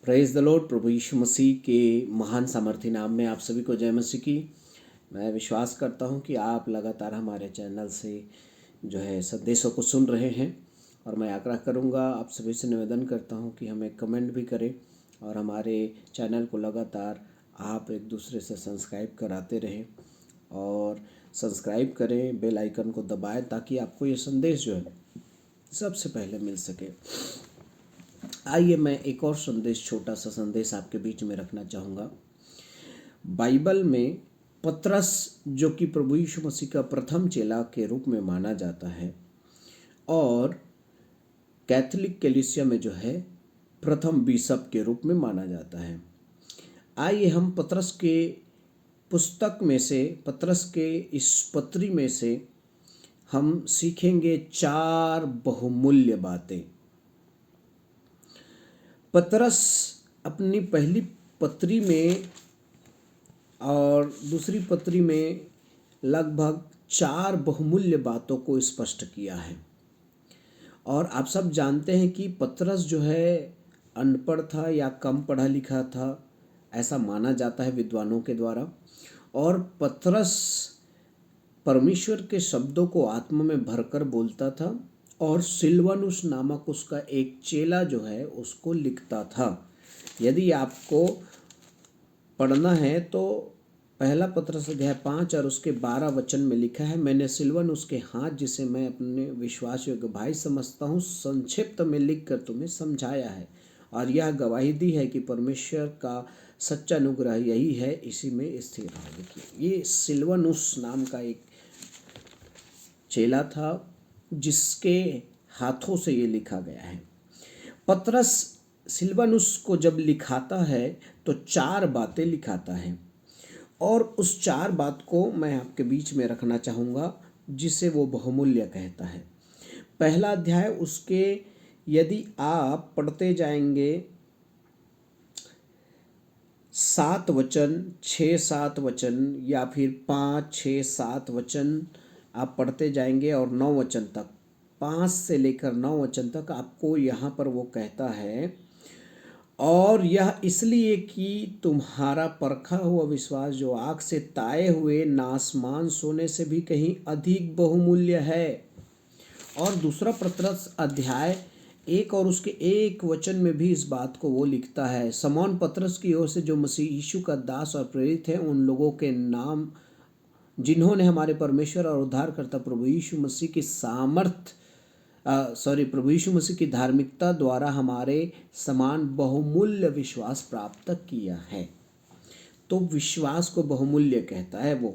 Praise the Lord. प्रभु यीशु मसीह के महान सामर्थी नाम में आप सभी को जय मसीह की। मैं विश्वास करता हूं कि आप लगातार हमारे चैनल से जो है संदेशों को सुन रहे हैं, और मैं आग्रह करूंगा, आप सभी से निवेदन करता हूं कि हमें कमेंट भी करें और हमारे चैनल को लगातार आप एक दूसरे से सब्सक्राइब कराते रहें और सब्सक्राइब करें, बेल आइकन को दबाएं ताकि आपको ये संदेश जो है सबसे पहले मिल सके। आइए मैं एक और संदेश, छोटा सा संदेश आपके बीच में रखना चाहूँगा। बाइबल में पतरस, जो कि प्रभु यीशु मसीह का प्रथम चेला के रूप में माना जाता है और कैथोलिक कलीसिया में जो है प्रथम बिशप के रूप में माना जाता है। आइए हम पतरस के पुस्तक में से, पतरस के इस पत्री में से हम सीखेंगे 4 बहुमूल्य बातें। पतरस अपनी पहली पत्री में और दूसरी पत्री में लगभग 4 बहुमूल्य बातों को स्पष्ट किया है। और आप सब जानते हैं कि पतरस जो है अनपढ़ था या कम पढ़ा लिखा था, ऐसा माना जाता है विद्वानों के द्वारा। और पतरस परमेश्वर के शब्दों को आत्मा में भरकर बोलता था और सिलवानुस नामक उसका एक चेला जो है उसको लिखता था। यदि आपको पढ़ना है तो पहला पतरस अध्याय 5 और उसके 12 वचन में लिखा है, मैंने सिलवानुस के हाथ, जिसे मैं अपने विश्वास योग्य भाई समझता हूँ, संक्षिप्त में लिखकर तुम्हें समझाया है, और यह गवाही दी है कि परमेश्वर का सच्चा अनुग्रह यही है, इसी में स्थिर रहो। देखिए, ये सिलवानुस नाम का एक चेला था जिसके हाथों से ये लिखा गया है। पतरस सिलवानुस को जब लिखाता है तो 4 बातें लिखाता है, और उस 4 बात को मैं आपके बीच में रखना चाहूँगा जिसे वो बहुमूल्य कहता है। पहला अध्याय उसके, यदि आप पढ़ते जाएंगे 7 वचन, 6-7 वचन या फिर 5-6-7 वचन आप पढ़ते जाएंगे और 9 वचन तक, 5 से लेकर 9 वचन तक आपको यहाँ पर वो कहता है, और यह इसलिए कि तुम्हारा परखा हुआ विश्वास जो आग से ताए हुए नासमान सोने से भी कहीं अधिक बहुमूल्य है। और दूसरा पतरस अध्याय 1 और उसके 1 वचन में भी इस बात को वो लिखता है, शमौन पतरस की ओर से जो मसीह यीशु का दास और प्रेरित है, उन लोगों के नाम जिन्होंने हमारे परमेश्वर और उद्धारकर्ता प्रभु यीशु मसीह की प्रभु यीशु मसीह की धार्मिकता द्वारा हमारे समान बहुमूल्य विश्वास प्राप्त किया है। तो विश्वास को बहुमूल्य कहता है वो।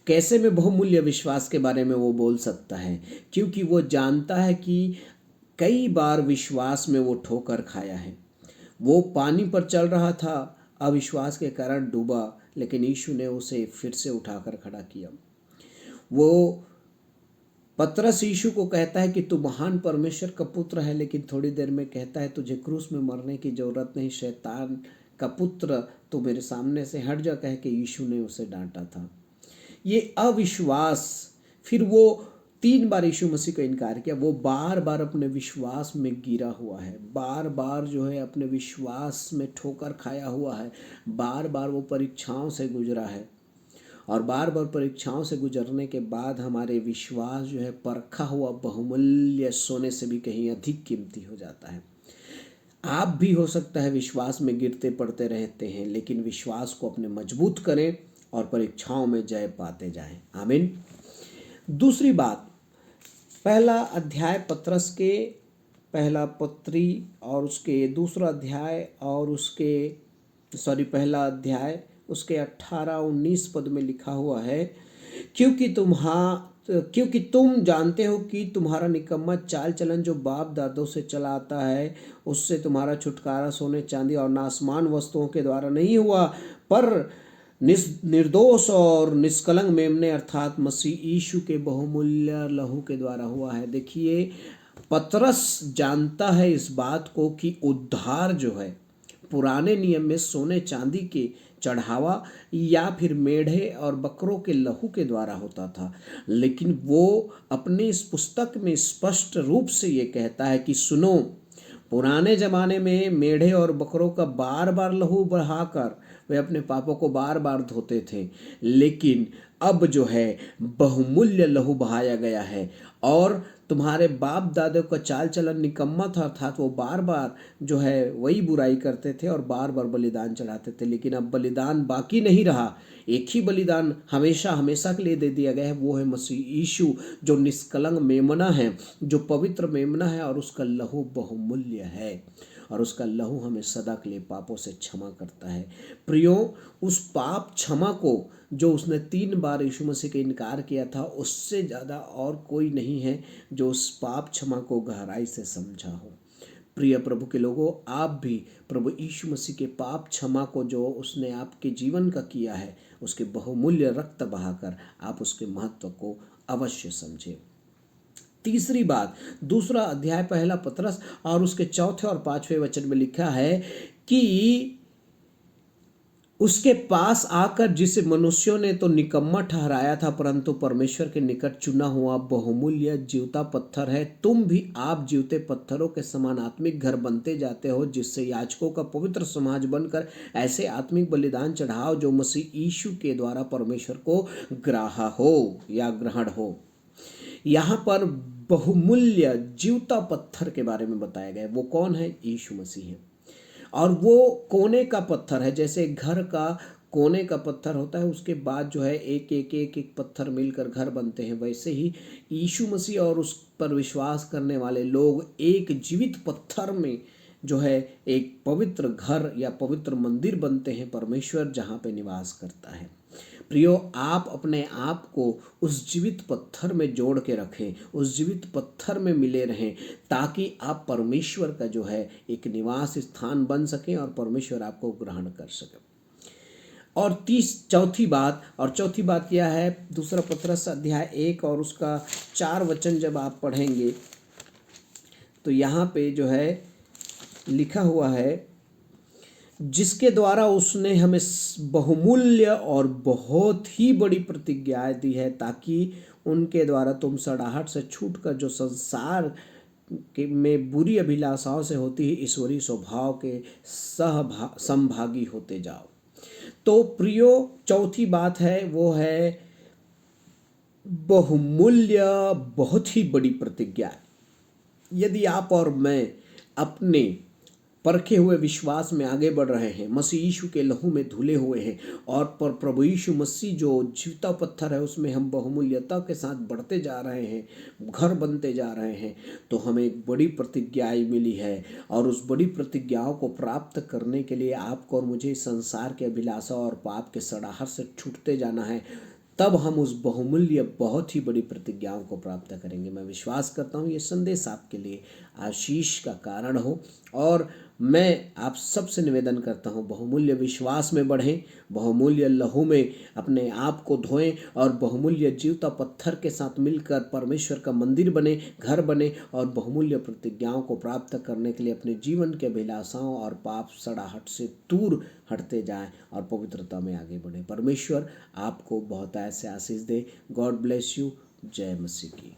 कैसे में बहुमूल्य विश्वास के बारे में वो बोल सकता है? क्योंकि वो जानता है कि कई बार विश्वास में वो ठोकर खाया है। वो पानी पर चल रहा था, अविश्वास के कारण डूबा, लेकिन यीशु ने उसे फिर से उठाकर खड़ा किया। वो पतरस यीशु को कहता है कि तू महान परमेश्वर का पुत्र है, लेकिन थोड़ी देर में कहता है तुझे क्रूस में मरने की जरूरत नहीं, शैतान का पुत्र, तू मेरे सामने से हट जा, कह के यीशु ने उसे डांटा था। ये अविश्वास, फिर वो 3 बार यीशु मसीह का इनकार किया। वो बार बार अपने विश्वास में गिरा हुआ है, बार बार जो है अपने विश्वास में ठोकर खाया हुआ है, बार बार वो परीक्षाओं से गुजरा है, और बार बार परीक्षाओं से गुजरने के बाद हमारे विश्वास जो है परखा हुआ बहुमूल्य सोने से भी कहीं अधिक कीमती हो जाता है। आप भी हो सकता है विश्वास में गिरते पड़ते रहते हैं, लेकिन विश्वास को अपने मजबूत करें और परीक्षाओं में जय पाते जाएं। आमीन। दूसरी बात, पहला अध्याय पतरस के पहला पत्री और उसके दूसरा अध्याय और उसके पहला अध्याय उसके 18-19 पद में लिखा हुआ है, क्योंकि तुम जानते हो कि तुम्हारा निकम्मा चाल चलन जो बाप दादों से चला आता है, उससे तुम्हारा छुटकारा सोने चांदी और नासमान वस्तुओं के द्वारा नहीं हुआ, पर निर्दोष और निष्कलंक मेमने अर्थात मसीह यीशु के बहुमूल्य लहू के द्वारा हुआ है। देखिए, पतरस जानता है इस बात को कि उद्धार जो है पुराने नियम में सोने चांदी के चढ़ावा या फिर मेढ़े और बकरों के लहू के द्वारा होता था, लेकिन वो अपने इस पुस्तक में स्पष्ट रूप से ये कहता है कि सुनो, पुराने जमाने में मेढ़े और बकरों का बार बार लहू बहाकर वे अपने पापों को बार बार धोते थे, लेकिन अब जो है बहुमूल्य लहू बहाया गया है। और तुम्हारे बाप दादों का चाल चलन निकम्मा था, अर्थात वो बार बार जो है वही बुराई करते थे और बार बार बलिदान चढ़ाते थे, लेकिन अब बलिदान बाकी नहीं रहा। एक ही बलिदान हमेशा हमेशा के लिए दे दिया गया है, वो है मसीह यीशु, जो निष्कलंक मेमना है, जो पवित्र मेमना है, और उसका लहू बहुमूल्य है और उसका लहू हमें सदा के लिए पापों से क्षमा करता है। प्रियो, उस पाप क्षमा को जो उसने 3 बार यीशु मसीह के इनकार किया था, उससे ज़्यादा और कोई नहीं है जो उस पाप क्षमा को गहराई से समझा हो। प्रिय प्रभु के लोगों, आप भी प्रभु यीशु मसीह के पाप क्षमा को जो उसने आपके जीवन का किया है, उसके बहुमूल्य रक्त बहाकर आप उसके महत्व को अवश्य समझें। तीसरी बात, 2 अध्याय 1 पतरस और उसके 4 और 5वें वचन में लिखा है कि उसके पास आकर जिसे मनुष्यों ने तो निकम्मा ठहराया था, परंतु परमेश्वर के निकट चुना हुआ बहुमूल्य जीवता पत्थर है। तुम भी आप जीवते पत्थरों के समान आत्मिक घर बनते जाते हो, जिससे याजकों का पवित्र समाज बनकर ऐसे आत्मिक बलिदान चढ़ाओ जो मसीह यीशु के द्वारा परमेश्वर को ग्राह्य हो या ग्रहण हो। यहाँ पर बहुमूल्य जीवता पत्थर के बारे में बताया गया है। वो कौन है? यीशु मसीह है। और वो कोने का पत्थर है, जैसे घर का कोने का पत्थर होता है, उसके बाद जो है एक एक एक एक पत्थर मिलकर घर बनते हैं, वैसे ही यीशु मसीह और उस पर विश्वास करने वाले लोग एक जीवित पत्थर में जो है एक पवित्र घर या पवित्र मंदिर बनते हैं, परमेश्वर जहाँ पे निवास करता है। प्रियो, आप अपने आप को उस जीवित पत्थर में जोड़ के रखें, उस जीवित पत्थर में मिले रहें, ताकि आप परमेश्वर का जो है एक निवास स्थान बन सकें और परमेश्वर आपको ग्रहण कर सके। और चौथी बात क्या है? 2 पतरस अध्याय 1 और उसका 4 वचन जब आप पढ़ेंगे तो यहाँ पे जो है लिखा हुआ है, जिसके द्वारा उसने हमें बहुमूल्य और बहुत ही बड़ी प्रतिज्ञाएं दी है, ताकि उनके द्वारा तुम सड़ाहट से छूटकर जो संसार में बुरी अभिलाषाओं से होती है ईश्वरीय स्वभाव के संभागी होते जाओ। तो प्रियो, चौथी बात है वो है बहुमूल्य बहुत ही बड़ी प्रतिज्ञा। यदि आप और मैं अपने परखे हुए विश्वास में आगे बढ़ रहे हैं, मसीह यीशु के लहू में धुले हुए हैं, और पर प्रभु यीशु मसीह जो जीवता पत्थर है उसमें हम बहुमूल्यता के साथ बढ़ते जा रहे हैं, घर बनते जा रहे हैं, तो हमें एक बड़ी प्रतिज्ञाएं मिली है। और उस बड़ी प्रतिज्ञाओं को प्राप्त करने के लिए आपको और मुझे संसार के अभिलाषा और पाप के सड़ाहट से छूटते जाना है, तब हम उस बहुमूल्य बहुत ही बड़ी प्रतिज्ञाओं को प्राप्त करेंगे। मैं विश्वास करता हूँ ये संदेश आपके लिए आशीष का कारण हो, और मैं आप सबसे निवेदन करता हूँ बहुमूल्य विश्वास में बढ़ें, बहुमूल्य लहू में अपने आप को धोएं और बहुमूल्य जीवता पत्थर के साथ मिलकर परमेश्वर का मंदिर बने, घर बने, और बहुमूल्य प्रतिज्ञाओं को प्राप्त करने के लिए अपने जीवन के अभिलाषाओं और पाप सड़ाहट से दूर हटते जाएं और पवित्रता में आगे बढ़ें। परमेश्वर आपको बहुत ऐसे आशीष दे। God bless you. जय मसीह की।